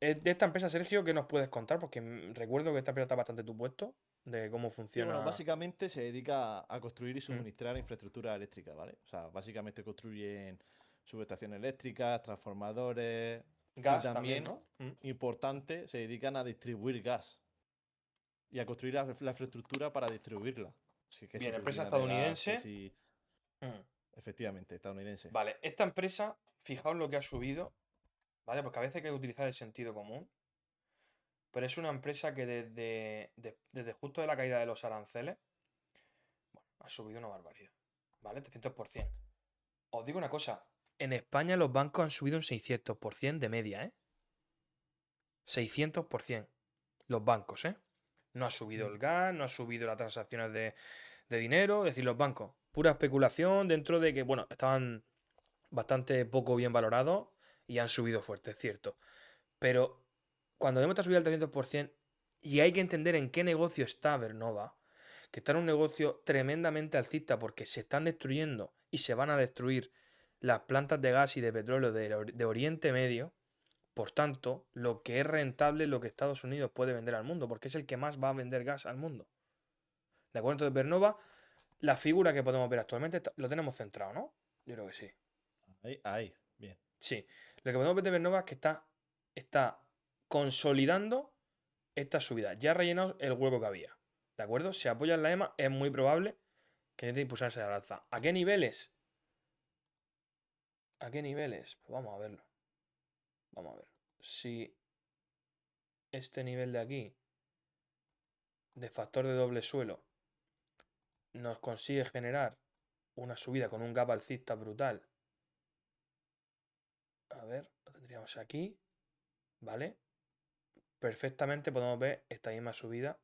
De esta empresa, Sergio, ¿qué nos puedes contar? Porque recuerdo que esta empresa está bastante tu puesto de cómo Sí, bueno, funciona. básicamente se dedica a construir y Mm. suministrar infraestructura eléctrica, ¿vale? O sea, básicamente construyen subestaciones eléctricas, transformadores y Gas también, también, ¿no? Mm. importante, se dedican a distribuir gas y a construir la infraestructura para distribuirla. Así que si Bien, empresa turbinas de gas, que estadounidense. si... Mm. Efectivamente, estadounidense. Vale, esta empresa, fijaos lo que ha subido, ¿vale? Porque a veces hay que utilizar el sentido común, pero es una empresa que desde justo de la caída de los aranceles, bueno, ha subido una barbaridad, ¿vale? 300%. Os digo una cosa, en España los bancos han subido un 600% de media, ¿eh? 600%. Los bancos, ¿eh? No ha subido Mm. el gas, no ha subido las transacciones de dinero, es decir, los bancos. Pura especulación dentro de que, bueno, estaban bastante poco bien valorados y han subido fuerte, es cierto. Pero cuando vemos esta subida del 300% y hay que entender en qué negocio está Vernova, que está en un negocio tremendamente alcista porque se están destruyendo y se van a destruir las plantas de gas y de petróleo de Oriente Medio. Por tanto, lo que es rentable es lo que Estados Unidos puede vender al mundo, porque es el que más va a vender gas al mundo. ¿De acuerdo? Entonces, Vernova, la figura que podemos ver actualmente, lo tenemos centrado, ¿no? Yo creo que sí. Ahí, bien. Sí. Lo que podemos ver de Vernova es que está consolidando esta subida. Ya ha rellenado el hueco que había. ¿De acuerdo? Si apoya en la EMA, es muy probable que intente impulsarse al alza. ¿A qué niveles? ¿A qué niveles? Pues vamos a verlo. Vamos a ver. Si este nivel de aquí, de factor de doble suelo, nos consigue generar una subida con un gap alcista brutal. A ver, lo tendríamos aquí. ¿Vale? Perfectamente podemos ver esta misma subida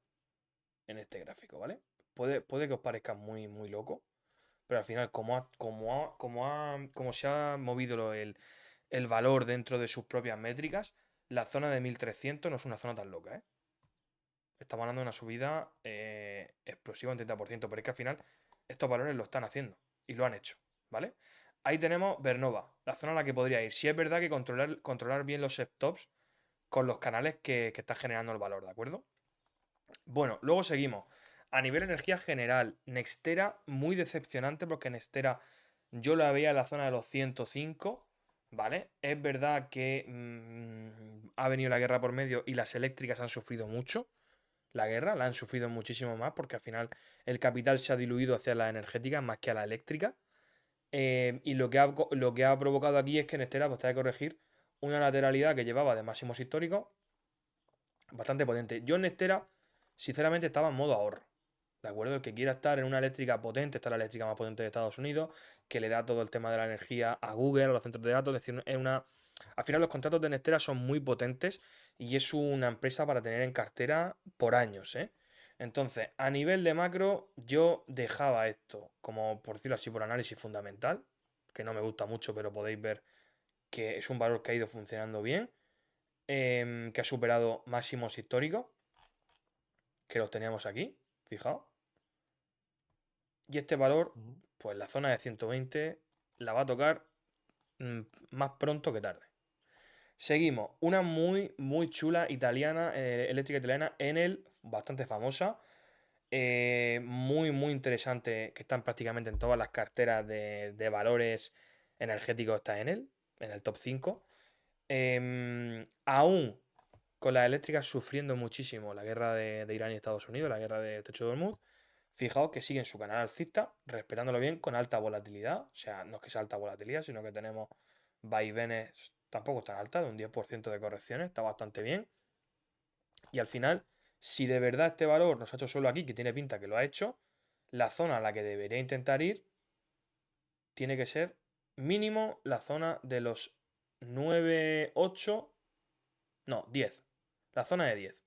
en este gráfico, ¿vale? Puede que os parezca muy, muy loco, pero al final, como se ha movido el valor dentro de sus propias métricas, la zona de 1300 no es una zona tan loca, ¿eh? Estamos hablando de una subida explosiva en 30%, pero es que al final estos valores lo están haciendo y lo han hecho, ¿vale? Ahí tenemos Vernova, la zona a la que podría ir. Si es verdad que controlar bien los set-tops con los canales que está generando el valor, ¿de acuerdo? Bueno, luego seguimos. A nivel energía general, Nextera muy decepcionante porque Nextera yo la veía en la zona de los 105, ¿vale? Es verdad que ha venido la guerra por medio y las eléctricas han sufrido mucho. La guerra la han sufrido muchísimo más porque al final el capital se ha diluido hacia las energéticas más que a la eléctrica. Y lo que ha provocado aquí es que Nextera pues, tenga que corregir una lateralidad que llevaba de máximos históricos bastante potente. Yo en Nextera, sinceramente, estaba en modo ahorro. ¿De acuerdo? El que quiera estar en una eléctrica potente, está la eléctrica más potente de Estados Unidos, que le da todo el tema de la energía a Google, a los centros de datos. Es decir, es una. Al final, los contratos de Nextera son muy potentes y es una empresa para tener en cartera por años, ¿eh? Entonces, a nivel de macro, yo dejaba esto, como por decirlo así, por análisis fundamental, que no me gusta mucho, pero podéis ver que es un valor que ha ido funcionando bien, que ha superado máximos históricos, que los teníamos aquí, fijaos. Y este valor, Ujú. pues la zona de 120 la va a tocar más pronto que tarde. Seguimos, una muy, muy chula italiana, eléctrica italiana, Enel, bastante famosa, muy, muy interesante, que están prácticamente en todas las carteras de valores energéticos, está Enel, en el top 5. Aún con las eléctricas sufriendo muchísimo la guerra de Irán y Estados Unidos, la guerra del Techo de Hormuz, fijaos que siguen su canal alcista, respetándolo bien, con alta volatilidad. O sea, no es que sea alta volatilidad, sino que tenemos vaivenes tampoco tan alta, de un 10% de correcciones, está bastante bien. Y al final, si de verdad este valor nos ha hecho suelo aquí, que tiene pinta que lo ha hecho, la zona a la que debería intentar ir tiene que ser mínimo la zona de los 9 8 no, 10. La zona de 10.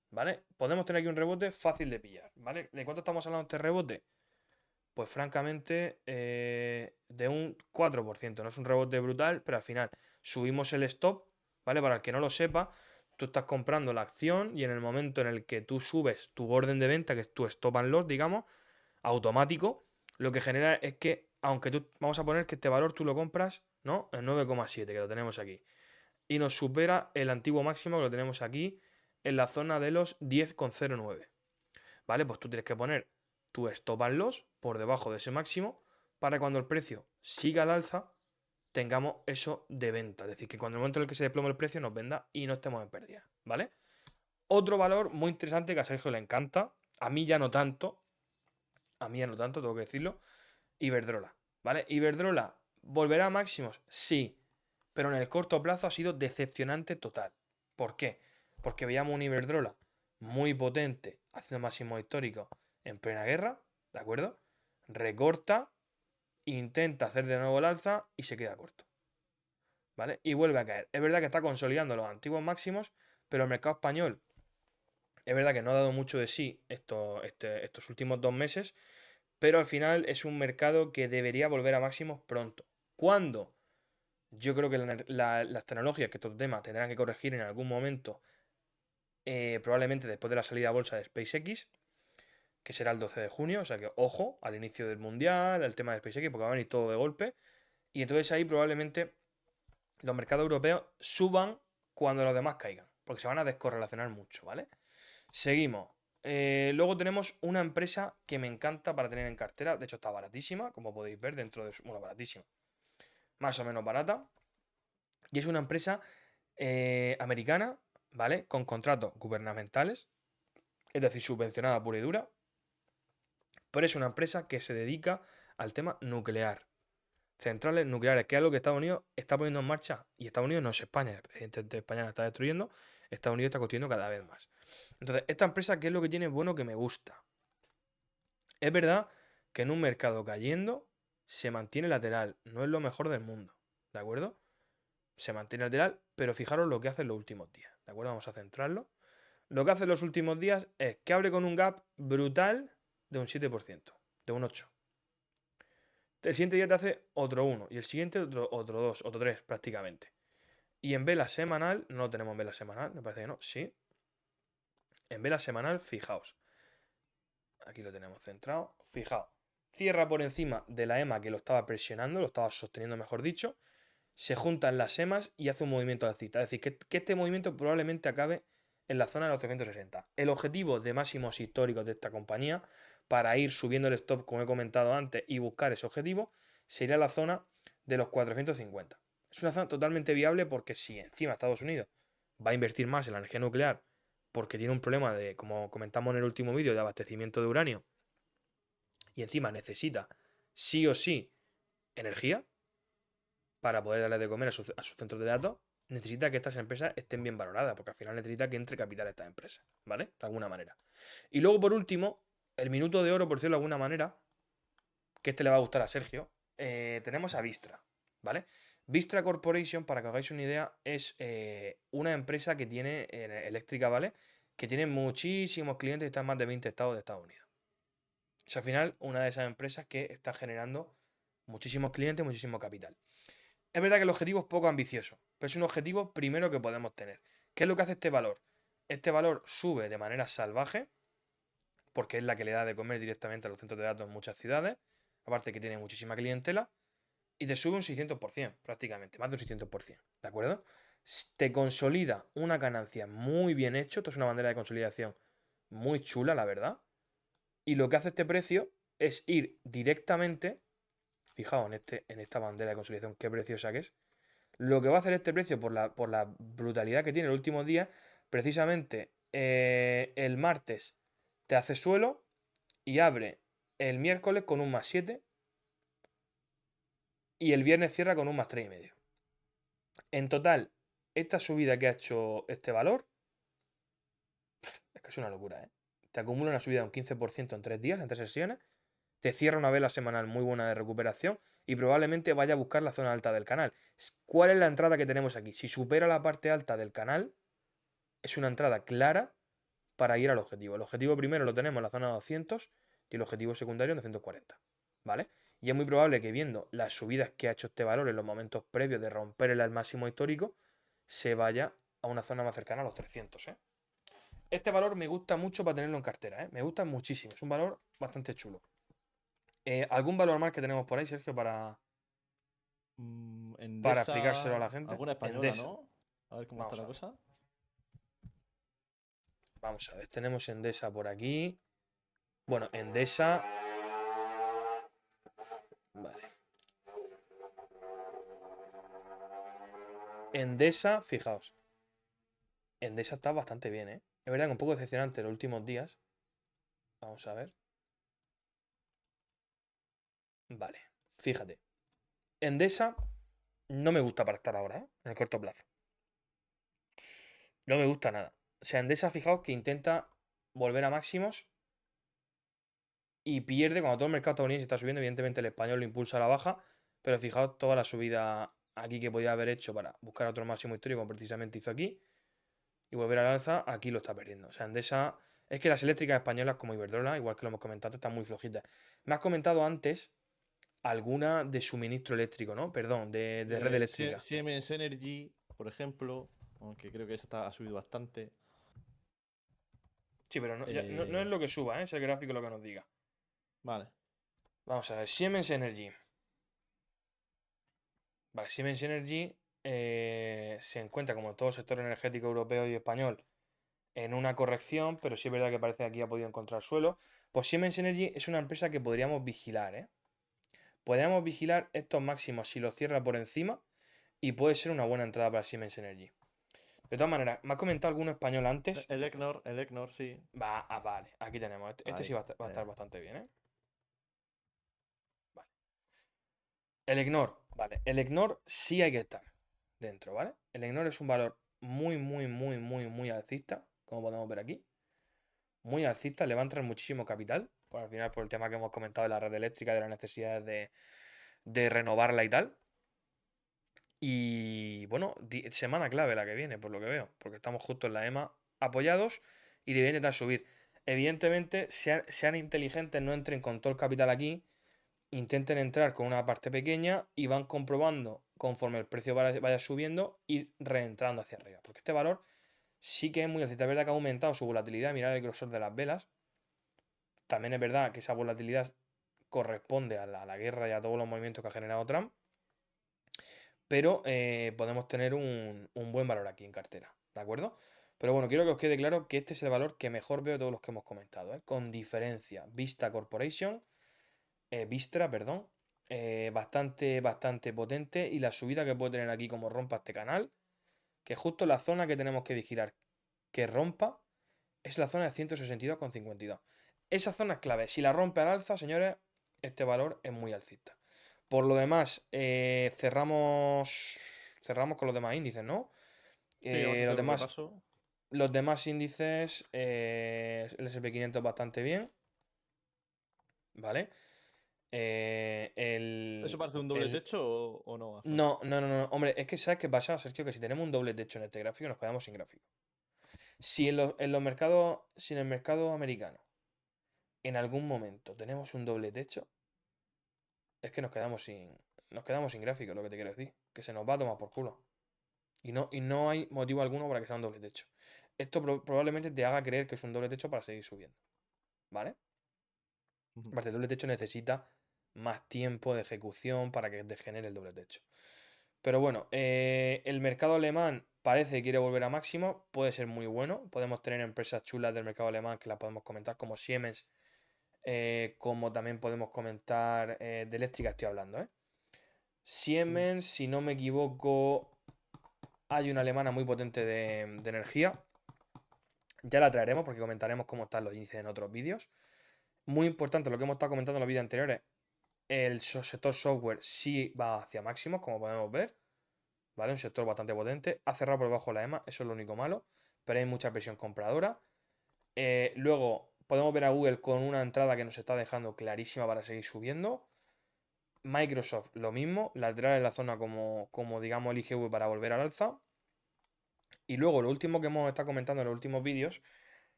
¿Vale? Podemos tener aquí un rebote fácil de pillar, ¿vale? ¿De cuánto estamos hablando de este rebote? Pues francamente, de un 4%. No es un rebote brutal, pero al final subimos el stop, ¿vale? Para el que no lo sepa, tú estás comprando la acción y en el momento en el que tú subes tu orden de venta, que es tu stop and loss, digamos, automático, lo que genera es que, aunque tú, vamos a poner que este valor tú lo compras, ¿no? En 9,7, que lo tenemos aquí. Y nos supera el antiguo máximo que lo tenemos aquí en la zona de los 10,09. ¿Vale? Pues tú tienes que poner tu stop and loss por debajo de ese máximo para cuando el precio siga al alza tengamos eso de venta. Es decir, que cuando el momento en el que se desplome el precio nos venda y no estemos en pérdida. ¿Vale? Otro valor muy interesante que a Sergio le encanta, a mí ya no tanto, a mí ya no tanto, tengo que decirlo, Iberdrola. ¿Vale? Iberdrola, ¿volverá a máximos? Sí, pero en el corto plazo ha sido decepcionante total. ¿Por qué? Porque veíamos un Iberdrola muy potente, haciendo máximos históricos en plena guerra, ¿de acuerdo? Recorta, intenta hacer de nuevo el alza y se queda corto, ¿vale? Y vuelve a caer. Es verdad que está consolidando los antiguos máximos, pero el mercado español es verdad que no ha dado mucho de sí estos últimos 2 meses, pero al final es un mercado que debería volver a máximos pronto. ¿Cuándo? Yo creo que las tecnologías que estos temas tendrán que corregir en algún momento, probablemente después de la salida a bolsa de SpaceX, que será el 12 de junio, o sea que ojo al inicio del mundial, al tema de SpaceX, porque va a venir todo de golpe. Y entonces ahí probablemente los mercados europeos suban cuando los demás caigan, porque se van a descorrelacionar mucho, ¿vale? Seguimos. Luego tenemos una empresa que me encanta para tener en cartera, de hecho está baratísima, como podéis ver dentro de su... Bueno, baratísima, más o menos barata. Y es una empresa americana, ¿vale? Con contratos gubernamentales, es decir, subvencionada pura y dura, pero es una empresa que se dedica al tema nuclear. Centrales nucleares, que es algo que Estados Unidos está poniendo en marcha. Y Estados Unidos no es España, el presidente de España la está destruyendo, Estados Unidos está construyendo cada vez más. Entonces, esta empresa, ¿qué es lo que tiene bueno que me gusta? Es verdad que en un mercado cayendo se mantiene lateral, no es lo mejor del mundo, ¿de acuerdo? Se mantiene lateral, pero fijaros lo que hace en los últimos días, ¿de acuerdo? Vamos a centrarlo. Lo que hace en los últimos días es que abre con un gap brutal de un 7%, de un 8%. El siguiente día te hace otro 1 y el siguiente otro 2, otro 3 prácticamente. Y en vela semanal, no lo tenemos en vela semanal, me parece que no, sí. En vela semanal, fijaos. Aquí lo tenemos centrado. Fijaos. Cierra por encima de la EMA que lo estaba presionando, lo estaba sosteniendo, mejor dicho. Se juntan las EMAs y hace un movimiento alcista. Es decir, que este movimiento probablemente acabe en la zona de los 360. El objetivo de máximos históricos de esta compañía, para ir subiendo el stop, como he comentado antes, y buscar ese objetivo, sería la zona de los 450. Es una zona totalmente viable porque si encima Estados Unidos va a invertir más en la energía nuclear porque tiene un problema de, como comentamos en el último vídeo, de abastecimiento de uranio y encima necesita sí o sí energía para poder darle de comer a sus centros de datos, necesita que estas empresas estén bien valoradas, porque al final necesita que entre capital a estas empresas, ¿vale? De alguna manera. Y luego, por último, el minuto de oro, por decirlo de alguna manera, que este le va a gustar a Sergio, tenemos a Vistra, ¿vale? Vistra Corporation, para que os hagáis una idea, es una empresa que tiene eléctrica, ¿vale? Que tiene muchísimos clientes y está en más de 20 estados de Estados Unidos. Es al final una de esas empresas que está generando muchísimos clientes, muchísimo capital. Es verdad que el objetivo es poco ambicioso, pero es un objetivo primero que podemos tener. ¿Qué es lo que hace este valor? Este valor sube de manera salvaje porque es la que le da de comer directamente a los centros de datos en muchas ciudades, aparte que tiene muchísima clientela, y te sube un 600%, prácticamente, más de un 600%, ¿de acuerdo? Te consolida una ganancia muy bien hecho, esto es una bandera de consolidación muy chula, la verdad, y lo que hace este precio es ir directamente, fijaos en esta bandera de consolidación, qué preciosa que es, lo que va a hacer este precio por la brutalidad que tiene en los últimos días, precisamente el martes te hace suelo y abre el miércoles con un +7 y el viernes cierra con un +3,5. En total, esta subida que ha hecho este valor, es que es una locura, ¿eh? Te acumula una subida de un 15% en 3 días, en 3 sesiones, te cierra una vela semanal muy buena de recuperación y probablemente vaya a buscar la zona alta del canal. ¿Cuál es la entrada que tenemos aquí? Si supera la parte alta del canal, es una entrada clara para ir al objetivo. El objetivo primero lo tenemos en la zona de 200 y el objetivo secundario en 240, ¿vale? Y es muy probable que viendo las subidas que ha hecho este valor en los momentos previos de romper el máximo histórico, se vaya a una zona más cercana a los 300, ¿eh? Este valor me gusta mucho para tenerlo en cartera, ¿eh? Me gusta muchísimo. Es un valor bastante chulo. ¿Algún valor más que tenemos por ahí, Sergio, para explicárselo a Endesa, la gente? alguna española, Endesa. ¿no? A ver cómo está Vamos la a ver. cosa. Vamos a ver. Tenemos Endesa por aquí. Bueno, Endesa. Vale. Endesa, fijaos. Endesa está bastante bien, ¿eh? Es verdad que un poco decepcionante los últimos días. Vamos a ver. Vale. Fíjate. Endesa no me gusta para estar ahora, ¿eh? En el corto plazo. No me gusta nada. O sea, Endesa, fijaos que intenta volver a máximos y pierde cuando todo el mercado estadounidense está subiendo. Evidentemente el español lo impulsa a la baja, pero fijaos toda la subida aquí que podía haber hecho para buscar otro máximo histórico, como precisamente hizo aquí, y volver al alza, aquí lo está perdiendo. O sea, Endesa, es que las eléctricas españolas como Iberdrola, igual que lo hemos comentado, están muy flojitas. Me has comentado antes alguna de suministro eléctrico, ¿no? Perdón, de red eléctrica. Siemens Energy, por ejemplo, aunque creo que ha subido bastante. Sí, pero no, no es Eh, lo que suba, ¿eh? Es el gráfico lo que nos diga. vale. Vamos a ver, Siemens Energy. Vale, Siemens Energy se encuentra, como todo el sector energético europeo y español, en una corrección, pero sí es verdad que parece que aquí ha podido encontrar suelo. Pues Siemens Energy es una empresa que podríamos vigilar, ¿eh? Podríamos vigilar estos máximos si los cierra por encima y puede ser una buena entrada para Siemens Energy. De todas maneras, me ha comentado alguno español antes. El Equinor, sí. Vale, aquí tenemos. Este sí Ahí. va a estar bastante bien, ¿eh? Vale. El EGNOR, vale. El EGNOR sí hay que estar dentro, ¿vale? El EGNOR es un valor muy, muy, muy, muy, muy alcista, como podemos ver aquí. Muy alcista, le va a entrar muchísimo capital, por al final por el tema que hemos comentado de la red eléctrica, de las necesidades de renovarla y tal. Y bueno, semana clave la que viene, por lo que veo, porque estamos justo en la EMA apoyados y deben intentar subir. Evidentemente, sean inteligentes, no entren con todo el capital aquí, intenten entrar con una parte pequeña y van comprobando conforme el precio vaya subiendo, ir reentrando hacia arriba. Porque este valor sí que es muy alcista. Es verdad que ha aumentado su volatilidad, mirad el grosor de las velas. También es verdad que esa volatilidad corresponde a la guerra y a todos los movimientos que ha generado Trump. Pero podemos tener un buen valor aquí en cartera, ¿de acuerdo? Pero bueno, quiero que os quede claro que este es el valor que mejor veo de todos los que hemos comentado, ¿eh? Con diferencia. Vista Corporation, Vistra, perdón, bastante, bastante potente y la subida que puede tener aquí como rompa este canal, que justo la zona que tenemos que vigilar que rompa es la zona de 162,52. Esa zona es clave. Si la rompe al alza, señores, este valor es muy alcista. Por lo demás, cerramos con los demás índices, ¿no? Sí, vamos a Los hacer un demás, repaso. los demás índices, el S&P 500 bastante bien, ¿vale? Eh, ¿Eso el, parece un doble el- techo o no, Alfonso? No, no, no, no. Hombre, es que ¿sabes qué pasa, Sergio? Que si tenemos un doble techo en este gráfico, nos quedamos sin gráfico. Si en los mercados, si en el mercado americano en algún momento tenemos un doble techo, es que nos quedamos sin gráfico, lo que te quiero decir. Que se nos va a tomar por culo. Y no hay motivo alguno para que sea un doble techo. Esto probablemente te haga creer que es un doble techo para seguir subiendo. ¿vale? Ujú. Aparte, el doble techo necesita más tiempo de ejecución para que degenere el doble techo. Pero bueno, el mercado alemán parece que quiere volver a máximo, puede ser muy bueno. Podemos tener empresas chulas del mercado alemán que las podemos comentar, como Siemens, como también podemos comentar de eléctrica, estoy hablando, ¿eh? Mm. Siemens, si no me equivoco, hay una alemana muy potente de energía. Ya la traeremos porque comentaremos cómo están los índices en otros vídeos. Muy importante lo que hemos estado comentando en los vídeos anteriores. El sector software sí va hacia máximos, como podemos ver. ¿Vale? Un sector bastante potente. Ha cerrado por debajo la EMA, eso es lo único malo. Pero hay mucha presión compradora. Luego podemos ver a Google con una entrada que nos está dejando clarísima para seguir subiendo. Microsoft lo mismo, lateral en la zona como digamos el IGV para volver al alza. Y luego lo último que hemos estado comentando en los últimos vídeos,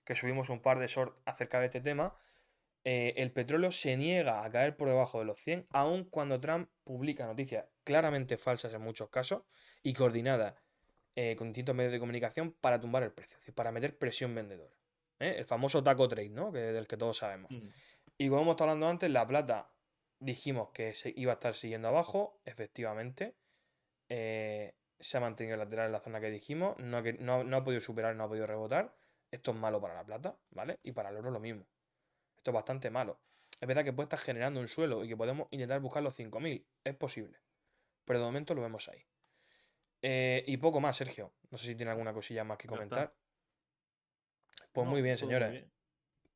que subimos un par de shorts acerca de este tema, el petróleo se niega a caer por debajo de los 100, aun cuando Trump publica noticias claramente falsas en muchos casos y coordinadas con distintos medios de comunicación para tumbar el precio, es decir, para meter presión vendedora. El famoso taco trade, ¿no? Del que todos sabemos. Mm. Y como hemos estado hablando antes, la plata dijimos que se iba a estar siguiendo abajo, efectivamente. Se ha mantenido lateral en la zona que dijimos, no ha podido superar, no ha podido rebotar. Esto es malo para la plata, ¿vale? Y para el oro lo mismo. Esto es bastante malo. Es verdad que puede estar generando un suelo y que podemos intentar buscar los 5.000. Es posible. Pero de momento lo vemos ahí. Y poco más, Sergio. No sé si tiene alguna cosilla más que Ya está. comentar. Pues muy No, bien, todo muy señores. bien.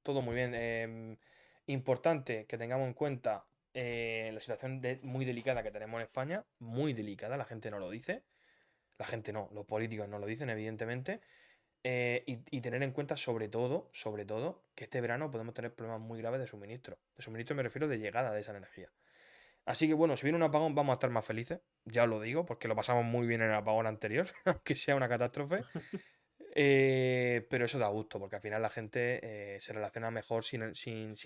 Todo muy bien. Importante que tengamos en cuenta la situación muy delicada que tenemos en España. Muy delicada, la gente no lo dice. La gente no, los políticos no lo dicen, evidentemente. Y tener en cuenta sobre todo, que este verano podemos tener problemas muy graves de suministro. De suministro me refiero de llegada de esa energía. Así que bueno, si viene un apagón vamos a estar más felices, ya os lo digo, porque lo pasamos muy bien en el apagón anterior, aunque sea una catástrofe. Pero eso da gusto, porque al final la gente se relaciona mejor sin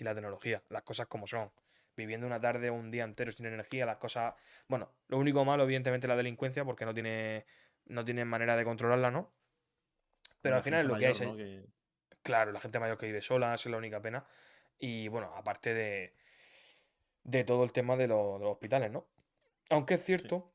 la tecnología, las cosas como son. Viviendo una tarde o un día entero sin energía, las cosas... Bueno, lo único malo, evidentemente, es la delincuencia, porque no tiene manera de controlarla, ¿no? No, Pero y al la final es gente lo que hay. mayor, ¿no? Que Claro, la gente mayor que vive sola, esa es la única pena. Y bueno, aparte de todo el tema de los hospitales, ¿no? Aunque es sí. cierto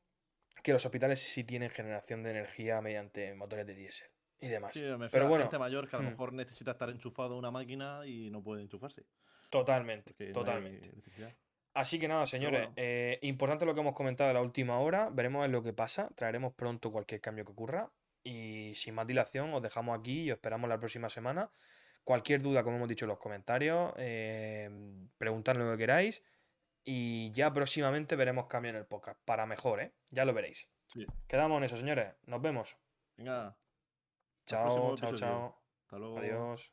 que los hospitales sí tienen generación de energía mediante motores de diésel y Sí, demás. me refiero Pero a la gente bueno, mayor que a lo hmm, mejor necesita estar enchufado a una máquina y no puede enchufarse, totalmente, porque no hay totalmente. electricidad. Así que nada, Pero señores, bueno, importante lo que hemos comentado en la última hora, veremos a ver lo que pasa, traeremos pronto cualquier cambio que ocurra y sin más dilación os dejamos aquí y os esperamos la próxima semana. Cualquier duda, como hemos dicho en los comentarios, preguntadme lo que queráis y ya próximamente veremos cambio en el podcast, para mejor, ¿eh? Ya lo veréis. sí. Quedamos en eso, señores, nos vemos. Venga, hasta el Chao, próximo chao, episodio. chao. Hasta luego. Adiós.